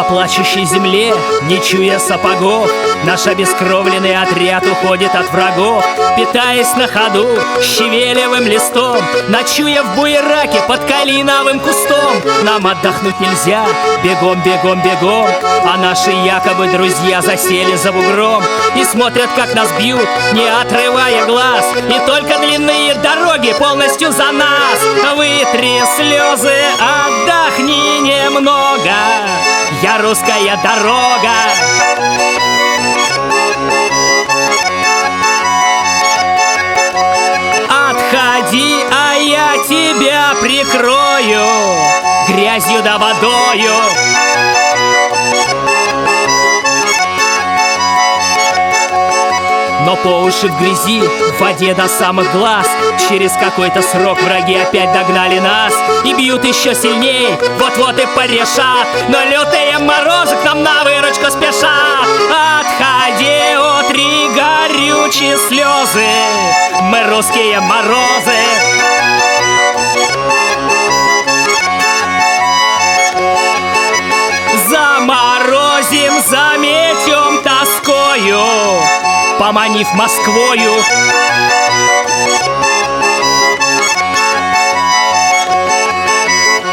плачущей земле, не чуя сапогов, наш обескровленный отряд уходит от врагов, питаясь на ходу щавелевым листом, ночуя в буераке под калиновым кустом. Нам отдохнуть нельзя, бегом, бегом, бегом, а наши якобы друзья засели за бугром и смотрят, как нас бьют, не отрывая глаз. И только длинные дороги полностью за нас. Вытри слезы, отдохни немного, я русская дорога. Отходи, а я тебя прикрою грязью да водою. Но по уши в грязи, в воде до самых глаз. Через какой-то срок враги опять догнали нас и бьют еще сильней, вот-вот и порешат. Но лютые морозы к нам на выручку спешат. Отходи, утри горючие слезы, мы русские морозы. Заморозим, заметем тоскою, поманив Москвою.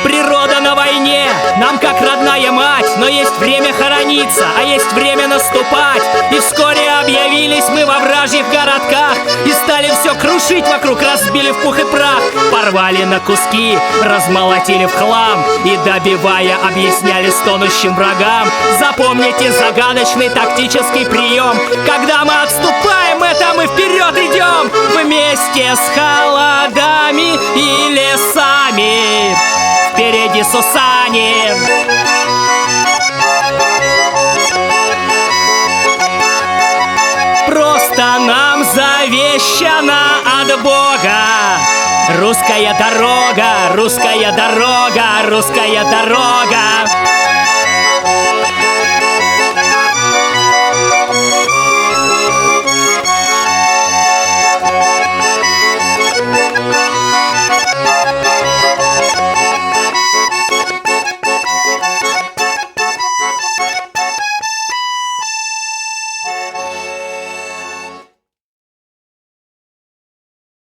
Природа на войне нам как родная мать, но есть время хорониться, а есть время наступать. И вскоре объявились мы во вражьих городках и стали все крушить вокруг, разбили в пух и прах. Порвали на куски, размолотили в хлам и, добивая, объясняли стонущим врагам: запомните загадочный тактический прием. Когда мы отступаем, это мы вперед идем вместе с холодами и лесами, впереди Сусанин. Просто нам завещано от Бога русская дорога, русская дорога, русская дорога.